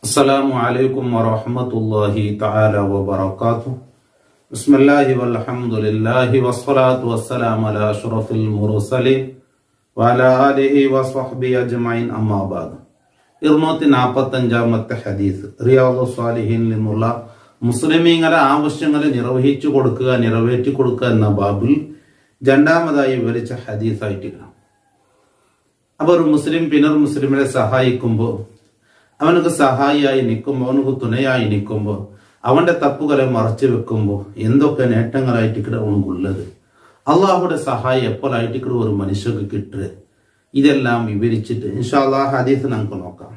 അസ്സലാമു അലൈക്കും വറഹ്മത്തുള്ളാഹി തആല വബറകാതുഹു. ബിസ്മില്ലാഹി വൽഹംദുലില്ലാഹി വസ്സലാത്തു വസ്സലാമു അലാ അഷ്റഫിൽ മുർസലീൻ വഅലാ ആലിഹി വസ്വഹ്ബിഹി അജ്മഈൻ. അമ്മാ ബഅദ്. 245-ാമത്തെ ഹദീസ് റിയാദുസ് സ്വാലിഹീനിൽ നിന്നുള്ള മുസ്ലിമീങ്ങളെ ആവശ്യങ്ങളെ നിറവേറ്റി കൊടുക്കുക എന്ന ബാബിൽ രണ്ടാമതായി വിവരിച്ച ഹദീസായിട്ടില്ല. അപ്പോൾ ഒരു മുസ്ലിം പിന്നർ മുസ്ലിമിനെ സഹായിക്കുമ്പോൾ, അവനക്ക് സഹായിയായി നിൽക്കുമ്പോൾ, അവനക്ക് തുണയായി നിൽക്കുമ്പോൾ, അവന്റെ തപ്പുകളെ മറച്ചു വെക്കുമ്പോൾ എന്തൊക്കെ നേട്ടങ്ങളായിട്ടിക്കട അവനുള്ളത്, അള്ളാഹുടെ സഹായം എപ്പോഴായിട്ടിക്കട ഒരു മനുഷ്യർക്ക് കിട്ടുക, ഇതെല്ലാം വിവരിച്ചിട്ട് ഇൻഷാ അല്ലാഹ് ഹദീസ് നമുക്ക് നോക്കാം.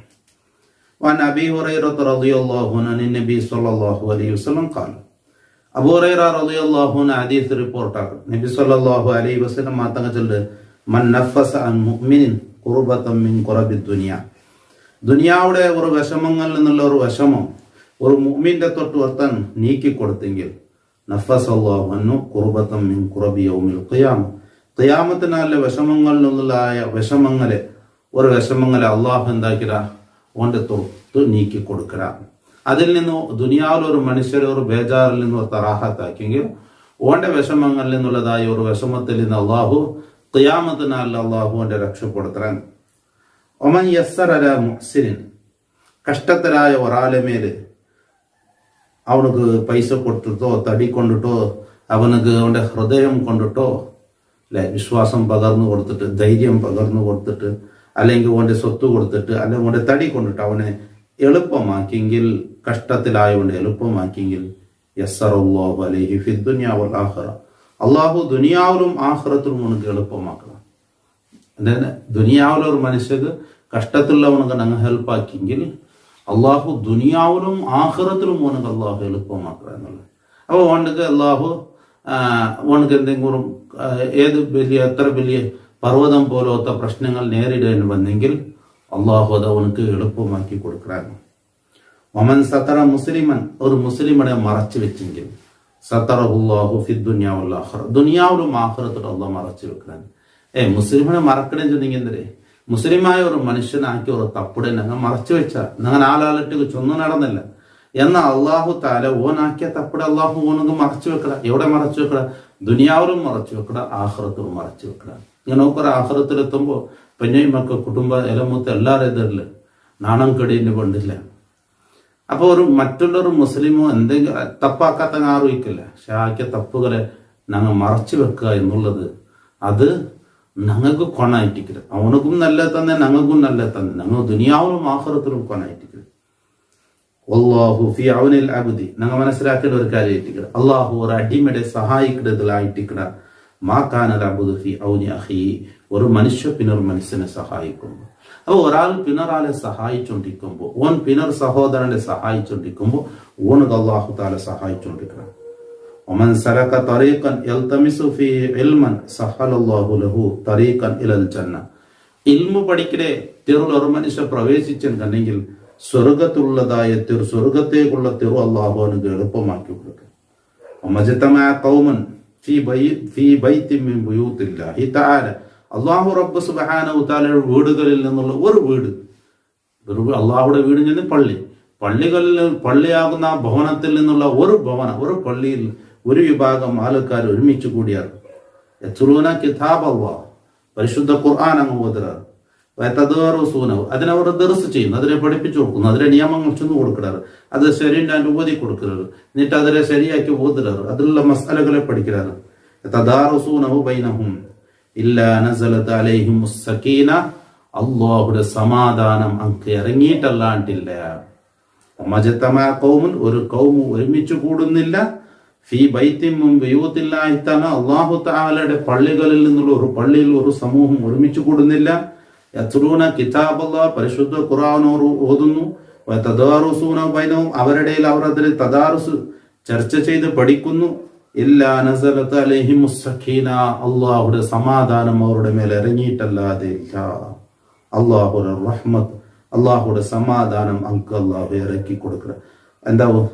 വഅൻ അബീ ഹുറൈറ റളിയല്ലാഹു അൻഹു നബി സ്വല്ലല്ലാഹു അലൈഹി വസല്ലം ഖാല. അബൂ ഹുറൈറ റളിയല്ലാഹു അൻഹു ഹദീസ് റിപ്പോർട്ടാണ്. നബി സ്വല്ലല്ലാഹു അലൈഹി വസല്ലം മാതങ്ങൾ ചൊല്ലുന്നത്, മൻ നഫസ അൻ മുഅ്മിനിൻ ഖുർബതൻ മിൻ ഖുറബിദ് ദുനിയ. ദുനിയാവുടെ ഒരു വിഷമങ്ങളിൽ നിന്നുള്ള ഒരു വിഷമം ഒരു മുഅ്മിന്റെ തൊട്ട് വർത്താൻ നീക്കി കൊടുത്തെങ്കിൽ നഫസല്ലാഹു അൻഹു ഖുർബതൻ മിൻ ഖുറബി യൗമിൽ ഖിയാമ. ഖിയാമത്തിനാലെ വിഷമങ്ങളിൽ നിന്നുള്ള വിഷമങ്ങളെ അള്ളാഹു എന്താക്കിട ഓന്റെ തൊട്ട് നീക്കി കൊടുക്കട. അതിൽ നിന്ന് ദുനിയാവിൽ ഒരു മനുഷ്യരെ ഒരു ബേജാറിൽ നിന്ന് തറാഹത്താക്കിയെങ്കിൽ ഓന്റെ വിഷമങ്ങളിൽ നിന്നുള്ളതായ ഒരു വിഷമത്തിൽ നിന്ന് അള്ളാഹു ഖിയാമത്തിനാലെ അള്ളാഹു ഓന്റെ രക്ഷപ്പെടുത്താൻ. ഒമൻ യസ്സറ അലാ മുഹ്സിനിൻ, കഷ്ടത്തിലായ ഒരാളെ മേല് അവനക്ക് പൈസ കൊടുത്തിട്ടോ തടി കൊണ്ടിട്ടോ അവനക്ക് അവന്റെ ഹൃദയം കൊണ്ടിട്ടോ വിശ്വാസം പകർന്നു കൊടുത്തിട്ട്, ധൈര്യം പകർന്നു കൊടുത്തിട്ട്, അല്ലെങ്കിൽ അവന്റെ സ്വത്ത് കൊടുത്തിട്ട്, അല്ലെങ്കിൽ അവന്റെ തടി കൊണ്ടിട്ട് അവനെ എളുപ്പമാക്കിയെങ്കിൽ, കഷ്ടത്തിലായവനെ എളുപ്പമാക്കിയെങ്കിൽ യസ്സറല്ലാഹു അലൈഹി ഫിദ് ദുനിയ വൽ ആഖിറ, അള്ളാഹു ദുനിയാവിലും ആഖിറത്തിലും അവനക്ക് എളുപ്പമാക്കണം. ദുനിയാവിലെ ഒരു മനുഷ്യക്ക് കഷ്ടത്തിലുള്ളവനക്ക് ഞങ്ങൾ ഹെൽപ്പാക്കിയെങ്കിൽ അള്ളാഹു ദുനിയാവിലും ആഖിറത്തിലും ഓനക്ക് അള്ളാഹു എളുപ്പമാക്കുക എന്നുള്ളത്. അപ്പോൾ ഓനക്ക് അള്ളാഹു ഓനക്ക് എന്തെങ്കിലും എത്ര വലിയ പർവ്വതം പോലത്തെ പ്രശ്നങ്ങൾ നേരിടേണ്ടി വന്നെങ്കിൽ അള്ളാഹു അത് അവനക്ക് എളുപ്പമാക്കി കൊടുക്കണം. ഒമൻ സത്തറ മുസ്ലിമൻ, ഒരു മുസ്ലിമിനെ മറച്ചു വെച്ചെങ്കിൽ സത്തറഹുല്ലാഹു ഫിദ് ദുനിയ വൽ ആഖിറ, ദുനിയാവിലും ആഖിറത്തിലും അള്ളാഹ് മറച്ചു വെക്കണം. മുസ്ലിമിനെ മറക്കണേ ചെന്നെങ്കിൽ എന്തേ, മുസ്ലിമായ ഒരു മനുഷ്യനാക്കി ഒരു തപ്പുടെ ഞങ്ങൾ മറച്ചു വെച്ച ഞങ്ങൾ ആളാലിട്ട് ചൊന്നു നടന്നില്ല എന്നാൽ അള്ളാഹു താല ഓനാക്കിയ തപ്പുടെ അള്ളാഹു ഓനക്ക് മറച്ചു വെക്കട. എവിടെ മറച്ചു വെക്കട? ദുനിയാവിലും മറച്ചു വെക്കട, ആഖിറത്തിലും മറച്ചു വെക്കട. ഇങ്ങനെ നോക്കൊരു ആഖിറത്തിലെത്തുമ്പോൾ പെഞ്ഞൈമക്ക കുടുംബ എലമൂത്ത് എല്ലാവരും എതിരില്ല, നാണം കെടിന് കൊണ്ടില്ല. അപ്പൊ മറ്റുള്ളൊരു മുസ്ലിമോ എന്തെങ്കിലും തപ്പാക്കാത്ത ആരോഗ്യമില്ല, പക്ഷെ ആക്കിയ തപ്പുകളെ ഞങ്ങൾ മറച്ചു വെക്കുക എന്നുള്ളത് അത് ഞങ്ങൾക്ക് കൊണായിട്ടിക്കരുത്. അവനക്കും നല്ല തന്നെ, ഞങ്ങൾക്കും നല്ല തന്നെ, ഞങ്ങൾ ദുനിയാവിലും ആഖിറത്തിലും കൊണായിട്ടിക്കരുത്. വല്ലാഹു ഫി ഔനിൽ അബ്ദി, ഞങ്ങൾ മനസ്സിലാക്കേണ്ട ഒരു കാര്യം ആയിട്ടിക്കട, അള്ളാഹു ഒരു അടിമയുടെ സഹായിക്കുന്നതിലായിട്ടിക്കട. മാ കാനൽ അബ്ദു ഫി ഔനി അഖീ, ഒരു മനുഷ്യ പിന്നർ മനുഷ്യനെ സഹായിക്കുമ്പോൾ. അപ്പോൾ ഒരാൾ പിന്നറാളെ സഹായിച്ചുകൊണ്ടിരിക്കുമ്പോൾ, ഓൻ പിന്നർ സഹോദരനെ സഹായിച്ചുകൊണ്ടിരിക്കുമ്പോൾ ഓനക്ക് അള്ളാഹു താല സഹായിച്ചുകൊണ്ടിരിക്കണം. ഒമൻ സലക തരീഖൻ യൽതമിസു ഫീ ഇൽമൻ സഹലല്ലാഹു ലഹു തരീഖൻ ഇലൽ ജന്ന. ഇൽമു പഠിക്കടെ തിരുൾ ഒരു മനുഷ്യ പ്രവേശിച്ചിട്ടുണ്ടെങ്കിൽ സ്വർഗത്തുള്ളതായ സ്വർഗത്തേക്കുള്ള തിരു അള്ളാഹു അവനക്ക് എളുപ്പമാക്കി കൊടുക്കും. വമജ്തമഅ ഖൗമൻ ഫീ ബൈത്തിൻ മിൻ ബുയൂത്തില്ലാഹി തആല, അല്ലാഹു റബ്ബ് സുബ്ഹാനഹു തആലയുടെ വീടുകളിൽ നിന്നുള്ള ഒരു വീട്, അള്ളാഹുടെ വീട് എന്ന് പള്ളിയാകുന്ന ആ ഭവനത്തിൽ നിന്നുള്ള ഒരു പള്ളിയിൽ ഒരു വിഭാഗം ആൾക്കാർ ഒരുമിച്ച് കൂടിയാറ്. യത്ലൂന കിതാബ് അല്ലാഹ്, പരിശുദ്ധ ഖുർആൻ അങ്ങ് ഓതുകാറ്. വയതദാറസൂനഹു, അതിനവർ ദർസ് ചെയ്യുന്നു, അതിനെ പഠിപ്പിച്ചു കൊടുക്കുന്നു, അതിലെ നിയമങ്ങൾ ചെന്ന് കൊടുക്കാറ്, അത് ശരിയായിട്ട് ഓതി കൊടുക്കാറ്, എന്നിട്ട് അതിനെ ശരിയാക്കി ഓതുകാറ്, അതിലുള്ള മസാലകളെ പഠിക്കാറ്. യതദാറസൂനഹു ബൈനഹും ഇല്ലാ നസലത് അലൈഹിമുസ് സകീന, അല്ലാഹുവിന്റെ സമാധാനം അങ്ങ് ഇറങ്ങിയിട്ടല്ലാണ്ടില്ല. മജ്തമഅ ഖൗമുൻ, ഒരു ഖൗമു ഒരുമിച്ച് കൂടുന്നില്ല, ഫീ ബൈത്തിൻ മിൻ ബുയൂത്തില്ലാഹി തആല, അല്ലാഹു തആലയുടെ പള്ളികളിൽ നിന്നുള്ള ഒരു പള്ളിയിൽ ഒരു സമൂഹം ഒരുമിച്ച് കൂടുന്നില്ല. യത്ലൂന കിതാബല്ലാഹ്, പരിശുദ്ധ ഖുർആൻ ഓതുന്നു. വതദാറുസൂന ബൈനഹും, അവരുടെ അവർ അതിൽ തദാറുസ് ചർച്ച ചെയ്ത് പഠിക്കുന്നു. ഇല്ലാ നസലത് അലൈഹിമുസ് സകീന, അല്ലാഹുവിന്റെ സമാധാനം അവരുടെ മേൽ ഇറങ്ങിയിട്ടല്ലാതെ ഇല്ല. അല്ലാഹുവിന്റെ റഹ്മത്ത്, അള്ളാഹുടെ സമാധാനം അങ്ക് അള്ളാഹു ഇറക്കി കൊടുക്കുക. എന്താവും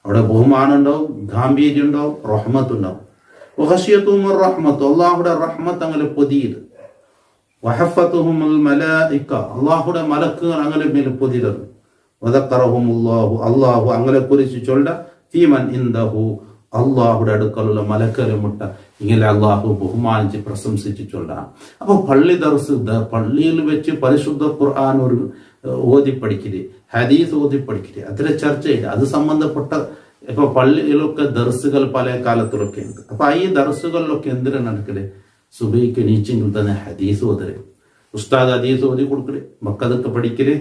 അവിടെ ബഹുമാനം ഉണ്ടാവും, ഗാംഭീര്യം ഉണ്ടാവും, റഹ്മത്ത് ഉണ്ടാവും. റഹ്മത്ത്, അള്ളാഹുടെ റഹ്മത്ത് അങ്ങനെ പൊതിയത്. വഹഫത്തുഹുമുൽ മലായിക അള്ളാഹുടെ മലക്കുകൾ അങ്ങനെ മേൽ പൊതിരത്. വദക്കറഹുമുല്ലാഹു അള്ളാഹു അങ്ങനെ കുറിച്ച് ചൊല്ല ഫീമൻ ഇൻദഹു അള്ളാഹുടെ അടുക്കലുള്ള മലക്കരെ മുട്ട ഇങ്ങനെ അള്ളാഹു ബഹുമാനിച്ച് പ്രശംസിച്ച് ചൊല്ലാം. അപ്പൊ പള്ളി ദർസ് പള്ളിയിൽ വെച്ച് പരിശുദ്ധ ഖുർആൻ ഒരു ഓതി പഠിക്കല്, ഹദീസ് ഓതി പഠിക്കല്, അതിലെ ചർച്ച ചെയ്ത് അത് സംബന്ധപ്പെട്ട ഇപ്പൊ പള്ളിയിലൊക്കെ ദർസുകൾ പല കാലത്തിലൊക്കെ ഉണ്ട്. അപ്പൊ ഈ ദർസുകളിലൊക്കെ എന്തിനാണ് നടക്കല്? സുബൈക്ക് നീച്ചെങ്കിൽ തന്നെ ഹദീസ് ഓതല്, ഉസ്താദ് ഹദീസ് ഓതി കൊടുക്കല്, മക്കതൊക്കെ പഠിക്കല്,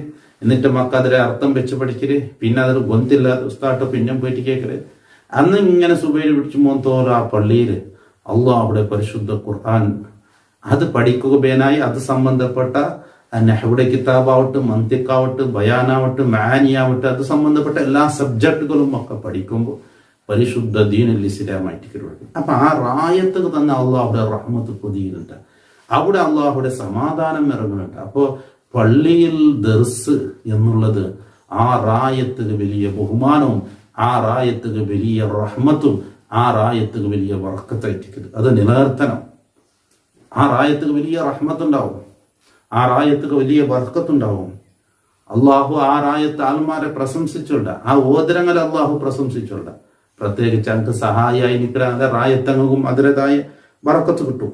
എന്നിട്ട് മക്ക അതിലെ അർത്ഥം വെച്ച് പഠിക്കല്, പിന്നെ അതിൽ ഗൊന്തില്ല ഉസ്താദ് പിന്നെ പോയിട്ട് കേൾക്കല്. അന്ന് ഇങ്ങനെ സുബൈയിൽ പിടിച്ചു പോത്തോല ആ പള്ളിയിൽ അള്ളാഹുടെ പരിശുദ്ധ ഖുർആൻ അത് പഠിക്കുക ബേനായി അത് സംബന്ധപ്പെട്ട നെഹ്വുടെ കിതാബാവട്ടെ, മന്തിക്കാവട്ടെ, ബയാനാവട്ടെ, മാനിയാവട്ടെ, അത് സംബന്ധപ്പെട്ട എല്ലാ സബ്ജക്റ്റുകളും ഒക്കെ പഠിക്കുമ്പോൾ പരിശുദ്ധ ദീനുൽ ഇസ്ലാമായിട്ട് കിട്ടും. അപ്പൊ ആ റായത്ത് തന്നെ അള്ളാഹുടെ റഹ്മത്ത് പൊതിയുന്നുണ്ട്, അവിടെ അള്ളാഹുടെ സമാധാനം ഇറങ്ങുന്നുണ്ട്. അപ്പോ പള്ളിയിൽ ദർസ് എന്നുള്ളത് ആ റായത്തിന് വലിയ ബഹുമാനവും ആ റായത്തിന് വലിയ റഹ്മത്തും ആ റായത്തിന് വലിയ ബർക്കത്തായിട്ട് അത് നിലനിർത്തണം. ആ റായത്തിന് വലിയ റഹ്മത്തുണ്ടാവും, ആ റായത്തിന് വലിയ ബർക്കത്തുണ്ടാവും. അള്ളാഹു ആ റായത്ത് ആൽമാരെ പ്രശംസിച്ചുണ്ട്, ആ ഓദരങ്ങളെ അള്ളാഹു പ്രശംസിച്ചുണ്ട്. പ്രത്യേകിച്ച് അങ്ങ് സഹായിയായി നിൽക്കുന്ന റായത്തങ്ങും അതിൻ്റെതായ ബർക്കത്ത് കിട്ടും.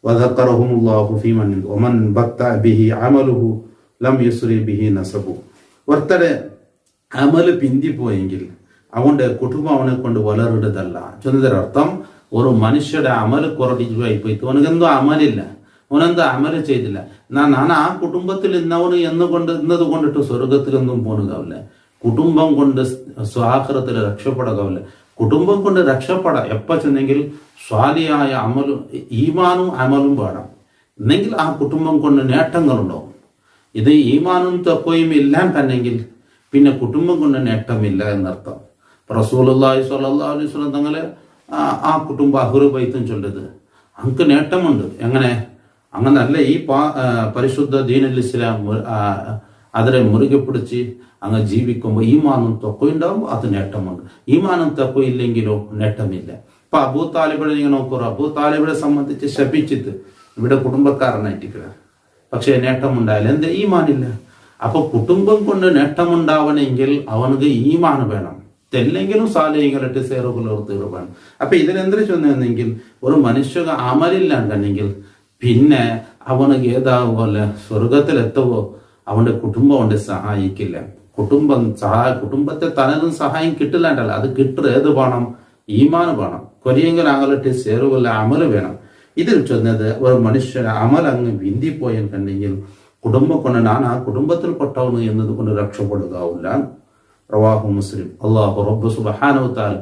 വദക്കറഹുമുല്ലാഹു ഫീമൻ വമൻ ബത്ത ബിഹി അമലുഹു ലം യുസ്രി ബിഹി നസബു. ഒരുത്തരെ അമല് പിന്തിപ്പോയെങ്കിൽ അവന്റെ കുടുംബം അവനെ കൊണ്ട് വളരുന്നതല്ല. ചൊന്നതിനർത്ഥം ഒരു മനുഷ്യരുടെ അമല് കുറടിച്ചുപോയി പോയിട്ട് അവനക്കെന്തോ അമലില്ല, അവനെന്തോ അമല് ചെയ്തില്ല. ഞാൻ ആ കുടുംബത്തിൽ ഇന്നവന് ഇന്നത് കൊണ്ടിട്ട് സ്വർഗത്തിലൊന്നും പോണുകാവില്ല, കുടുംബം കൊണ്ട് സ്വാഹൃത്തിൽ രക്ഷപ്പെടാവില്ല. കുടുംബം കൊണ്ട് രക്ഷപ്പെടാം എപ്പ ചെന്നെങ്കിൽ സ്വാലിയായ അമലും ഈമാനും അമലും വേണം, എന്നെങ്കിൽ ആ കുടുംബം കൊണ്ട് നേട്ടങ്ങളുണ്ടാവും. ഇത് ഈമാനും തക്കോയും ഇല്ലാണ്ടെങ്കിൽ പിന്നെ കുടുംബം കൊണ്ട് നേട്ടമില്ല എന്നർത്ഥം. റസൂലുള്ളാഹി സ്വല്ലല്ലാഹു അലൈഹി വസല്ലം തങ്ങളെ ആ കുടുംബ അഹ്ലു ബൈത്തും ചൊല്ലത് അങ്ങക്ക് നേട്ടമുണ്ട്. എങ്ങനെ? അങ്ങനല്ല, ഈ പരിശുദ്ധ ദീനുൽ ഇസ്ലാം അതിനെ മുറുകെ പിടിച്ച് അങ്ങ് ജീവിക്കുമ്പോൾ ഈമാനും തൊക്കയുണ്ടാവും, അത് നേട്ടമുണ്ട്. ഈമാനും തൊക്ക ഇല്ലെങ്കിലോ നേട്ടമില്ല. ഇപ്പൊ അബൂ താലിബിനെ നിങ്ങൾ നോക്കൂ, അബൂ താലിബിനെ സംബന്ധിച്ച് ശപിച്ചിട്ട് ഇവിടെ കുടുംബക്കാരനായിട്ടില്ല, പക്ഷെ നേട്ടമുണ്ടായാലും എന്ത്? ഈമാനില്ല. അപ്പൊ കുടുംബം കൊണ്ട് നേട്ടമുണ്ടാവണമെങ്കിൽ അവനക്ക് ഈമാൻ വേണം, തെല്ലെങ്കിലും സാലയിങ്ങളിട്ട് സേറുകളോർത്തുകൾ വേണം. അപ്പൊ ഇതിനെന്തിനു ചെന്നെങ്കിൽ ഒരു മനുഷ്യ അമലില്ലാണ്ടെങ്കിൽ പിന്നെ അവനക്ക് ഏതാവുപോലെ സ്വർഗത്തിലെത്തുവോ അവന്റെ കുടുംബം കൊണ്ട് സഹായിക്കില്ല. കുടുംബത്തെ തനതും സഹായം കിട്ടില്ലാണ്ടല്ല, അത് കിട്ടുക ഏത് വേണം? ഈമാൻ വേണം. കൊരിയെങ്കിൽ അങ്ങലിട്ട് സേറുകല്ല അമല് വേണം. ഇതിൽ ചെന്നത് ഒരു മനുഷ്യന് അമൽ അങ്ങ് വിന്തിപ്പോയാൽ കണ്ടെങ്കിൽ കുടുംബം കൊണ്ട് ഞാൻ ആ കുടുംബത്തിൽപ്പെട്ടവന് എന്നത് കൊണ്ട് രക്ഷപ്പെടുകയില്ല. റവാഹു മുസ്ലിം. അള്ളാഹു റബ്ബ് സുബ്ഹാനഹു വ തആല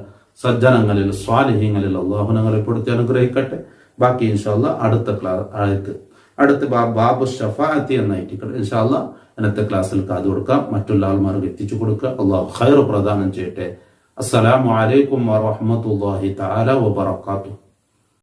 സജ്ജനങ്ങളിൽ സ്വാലിഹീങ്ങളിൽ അള്ളാഹു ഞങ്ങളെ പെടുത്തി അനുഗ്രഹിക്കട്ടെ. ബാക്കി ഇൻഷാ അല്ലാഹ് അടുത്ത ബാബു ഷഫാഅത്തി എന്നായിട്ട് ഇൻഷാ അല്ലാഹ് ഇന്നത്തെ ക്ലാസ്സിൽ കാതു കൊടുക്കാം, മറ്റുള്ള ആൾമാർക്ക് എത്തിച്ചു കൊടുക്കുക. അള്ളാഹു ഖൈർ പ്രദാനം ചെയ്യട്ടെ. അസ്സലാമു അലൈക്കും വറഹ്മത്തുള്ളാഹി തആല വബറകാതുഹു.